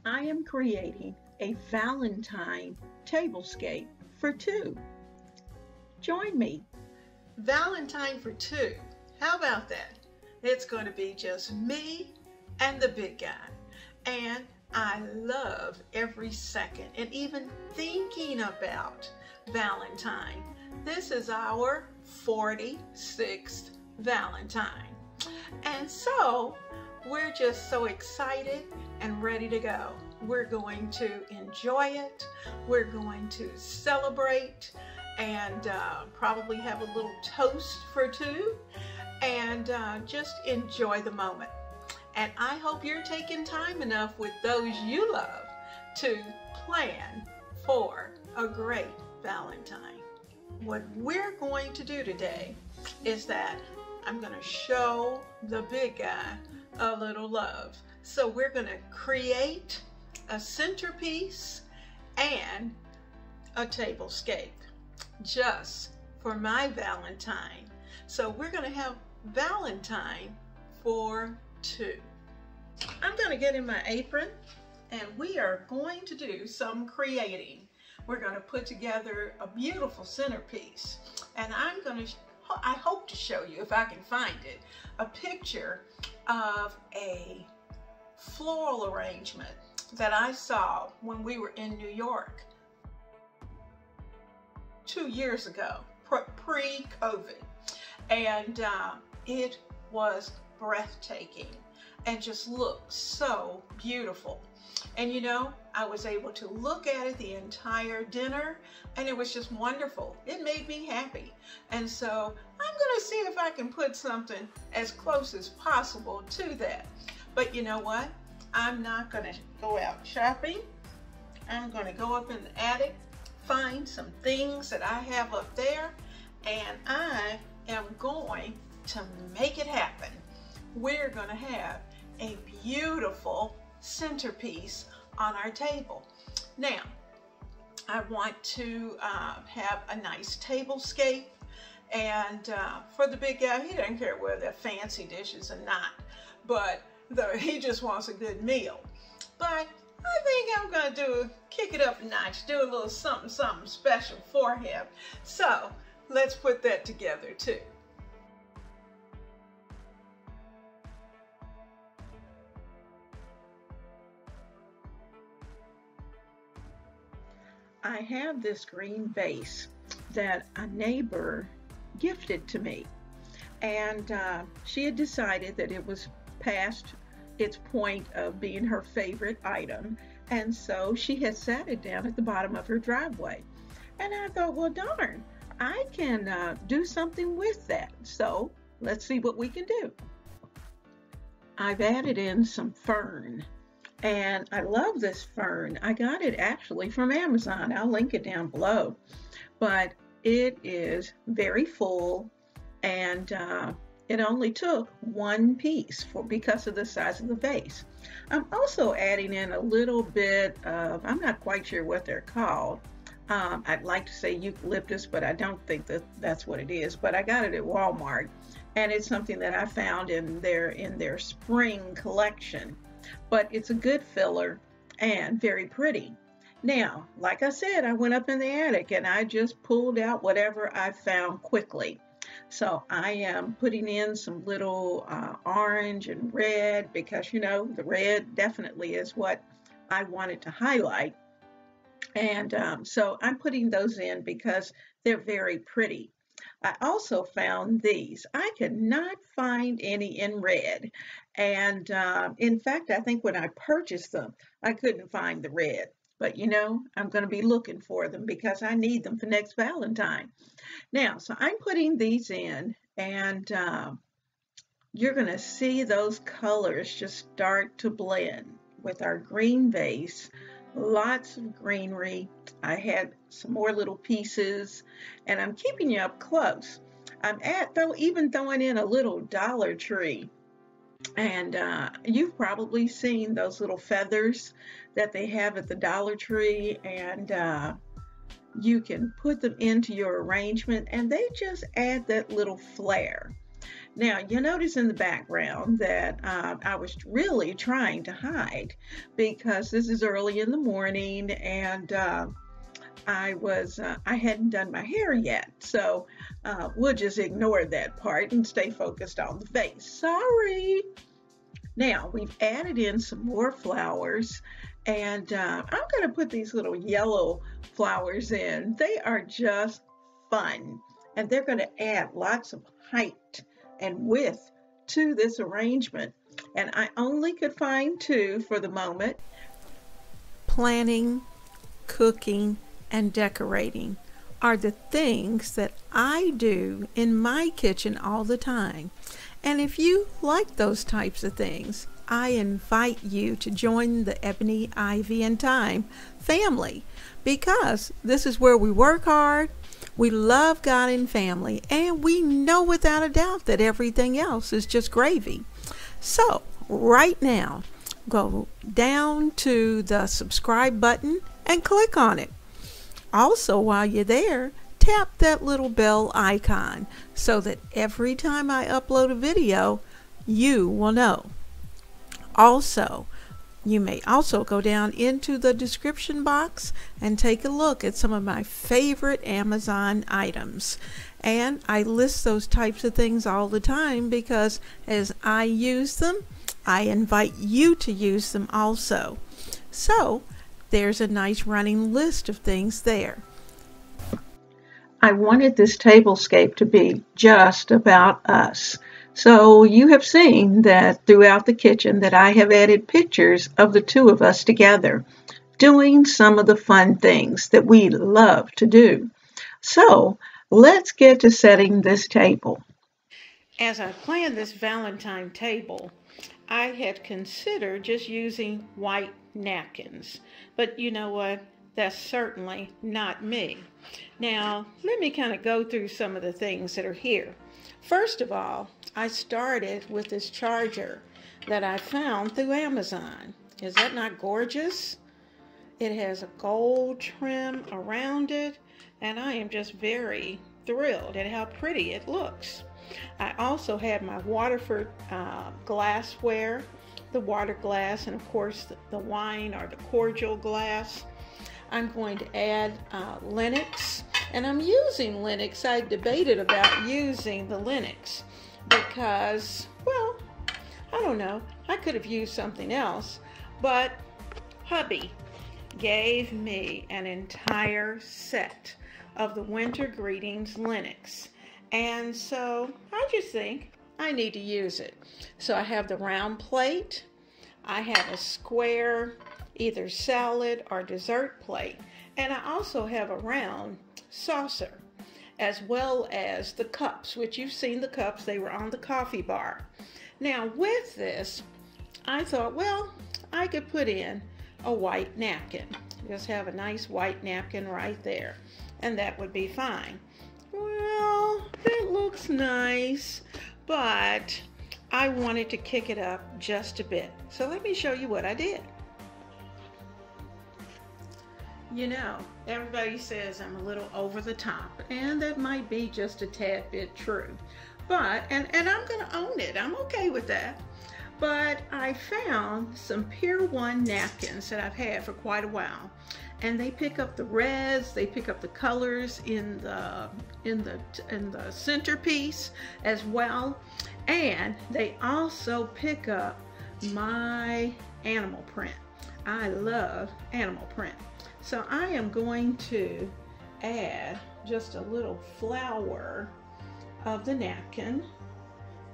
I am creating a Valentine tablescape for two. Join me. Valentine for two. How about that? It's going to be just me and the big guy. And I love every second and even thinking about Valentine. This is our 46th Valentine. And so we're just so excited and ready to go. We're going to enjoy it. We're going to celebrate and probably have a little toast for two and just enjoy the moment. And I hope you're taking time enough with those you love to plan for a great Valentine. What we're going to do today is that I'm going to show the big guy a little love. So we're going to create a centerpiece and a tablescape just for my Valentine. So we're going to have Valentine for two. I'm going to get in my apron and we are going to do some creating. We're going to put together a beautiful centerpiece, and I hope to show you, if I can find it, a picture of a floral arrangement that I saw when we were in New York 2 years ago, pre-COVID, and it was breathtaking and just looked so beautiful. And you know, I was able to look at it the entire dinner and it was just wonderful. It made me happy. And so I'm gonna see if I can put something as close as possible to that. But you know what? I'm not gonna go out shopping. I'm gonna go up in the attic, find some things that I have up there, and I am going to make it happen. We're gonna have a beautiful centerpiece on our table. Now, I want to have a nice tablescape, and for the big guy, he doesn't care whether they're fancy dishes or not, but he just wants a good meal. But I think I'm gonna kick it up a notch, do a little something special for him. So let's put that together too. I have this green vase that a neighbor gifted to me, and she had decided that it was past its point of being her favorite item, and so she had sat it down at the bottom of her driveway. And I thought, well, darn, I can do something with that. So let's see what we can do. I've added in some fern. And I love this fern. I got it actually from Amazon. I'll link it down below. But it is very full, and it only took one piece because of the size of the vase. I'm also adding in a little bit of, I'm not quite sure what they're called. I'd like to say eucalyptus, but I don't think that's what it is. But I got it at Walmart, and it's something that I found in their spring collection. But it's a good filler and very pretty. Now, like I said, I went up in the attic and I just pulled out whatever I found quickly. So I am putting in some little orange and red, because you know the red definitely is what I wanted to highlight. And so I'm putting those in because they're very pretty. I also found these. I could not find any in red. And in fact, I think when I purchased them, I couldn't find the red. But you know, I'm going to be looking for them because I need them for next Valentine. Now, so I'm putting these in, and you're going to see those colors just start to blend with our green vase. Lots of greenery. I had some more little pieces, and I'm keeping you up close. I'm even throwing in a little Dollar Tree, and you've probably seen those little feathers that they have at the Dollar Tree, and you can put them into your arrangement, and they just add that little flair. Now, you notice in the background that I was really trying to hide because this is early in the morning and I hadn't done my hair yet. So we'll just ignore that part and stay focused on the face. Sorry. Now, we've added in some more flowers, and I'm going to put these little yellow flowers in. They are just fun, and they're going to add lots of height and width to this arrangement. And I only could find two for the moment. Planning, cooking, and decorating are the things that I do in my kitchen all the time. And if you like those types of things, I invite you to join the Ebony, Ivy, and Thyme family, because this is where we work hard, we love God and family, and we know without a doubt that everything else is just gravy. So right now, go down to the subscribe button and click on it. Also, while you're there, tap that little bell icon so that every time I upload a video, you will know. Also, you may also go down into the description box and take a look at some of my favorite Amazon items. And I list those types of things all the time because as I use them, I invite you to use them also. So there's a nice running list of things there. I wanted this tablescape to be just about us. So you have seen that throughout the kitchen that I have added pictures of the two of us together, doing some of the fun things that we love to do. So let's get to setting this table. As I planned this Valentine table, I had considered just using white napkins. But you know what? That's certainly not me. Now, let me kind of go through some of the things that are here. First of all, I started with this charger that I found through Amazon. Is that not gorgeous? It has a gold trim around it, and I am just very thrilled at how pretty it looks. I also had my Waterford glassware, the water glass, and of course the wine or the cordial glass. I'm going to add Lenox, and I'm using Lenox. I debated about using the Lenox because, well, I don't know, I could have used something else, but hubby gave me an entire set of the Winter Greetings Lenox, and so I just think I need to use it. So I have the round plate, I have a square either salad or dessert plate, and I also have a round saucer, as well as the cups, which you've seen the cups, they were on the coffee bar. Now with this, I thought, well, I could put in a white napkin. Just have a nice white napkin right there, and that would be fine. Well, that looks nice, but I wanted to kick it up just a bit. So let me show you what I did. You know, everybody says I'm a little over the top, and that might be just a tad bit true. But, and I'm going to own it. I'm okay with that. But I found some Pier 1 napkins that I've had for quite a while. And they pick up the reds, they pick up the colors in the centerpiece as well. And they also pick up my animal print. I love animal print. So I am going to add just a little flower of the napkin.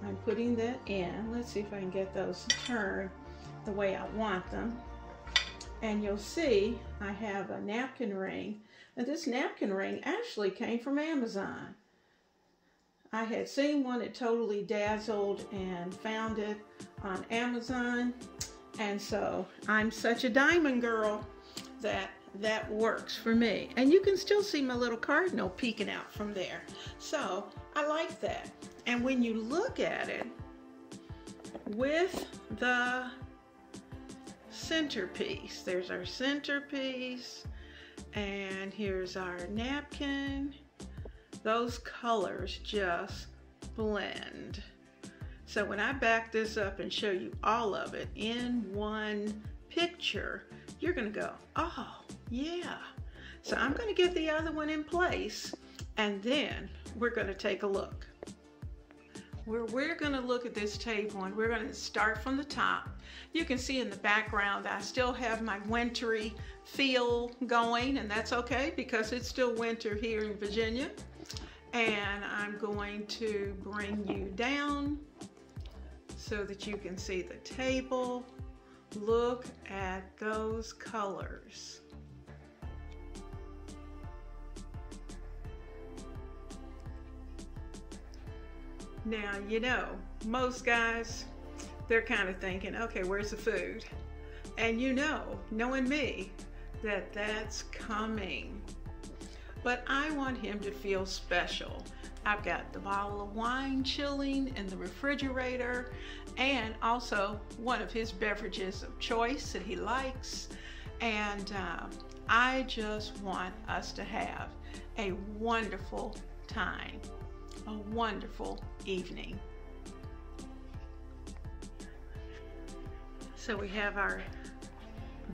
I'm putting that in. Let's see if I can get those turned the way I want them. And you'll see I have a napkin ring. And this napkin ring actually came from Amazon. I had seen one at Totally Dazzled and found it on Amazon. And so I'm such a diamond girl that works for me. And you can still see my little cardinal peeking out from there. So I like that. And when you look at it with the centerpiece, there's our centerpiece, and here's our napkin. Those colors just blend. So when I back this up and show you all of it in one picture, you're going to go, oh, yeah. So I'm going to get the other one in place, and then we're going to take a look. We're going to look at this table, and we're going to start from the top. You can see in the background I still have my wintry feel going, and that's okay because it's still winter here in Virginia. And I'm going to bring you down so that you can see the table. Look at those colors. Now, you know, most guys, they're kind of thinking, okay, where's the food? And you know, knowing me, that that's coming. But I want him to feel special. I've got the bottle of wine chilling in the refrigerator, and also one of his beverages of choice that he likes. And I just want us to have a wonderful time, a wonderful evening. So we have our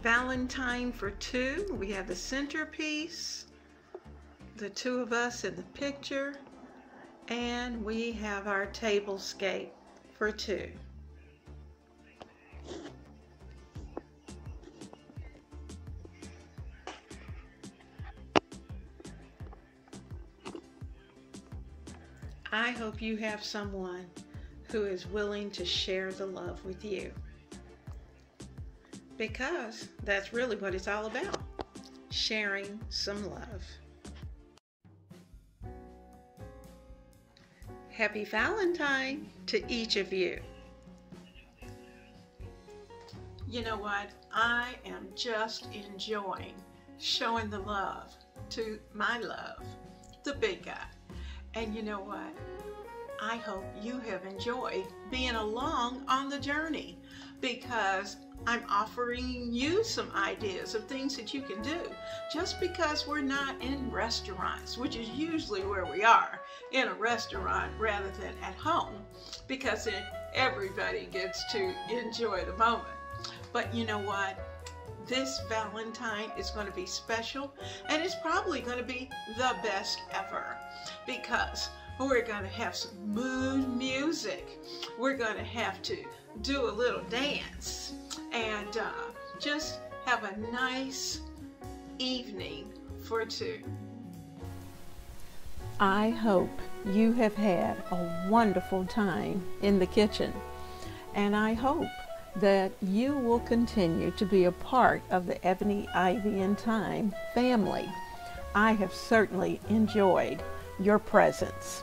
Valentine for two. We have the centerpiece, the two of us in the picture, and we have our tablescape for two. I hope you have someone who is willing to share the love with you, because that's really what it's all about, sharing some love. Happy Valentine to each of you. You know what? I am just enjoying showing the love to my love, the big guy. And you know what? I hope you have enjoyed being along on the journey, because I'm offering you some ideas of things that you can do. Just because we're not in restaurants, which is usually where we are, in a restaurant rather than at home, because then everybody gets to enjoy the moment. But you know what? This Valentine is going to be special, and it's probably going to be the best ever, because we're going to have some mood music. We're going to have to do a little dance and just have a nice evening for two. I hope you have had a wonderful time in the kitchen, and I hope that you will continue to be a part of the Ebony, Ivy, and Thyme family. I have certainly enjoyed your presence.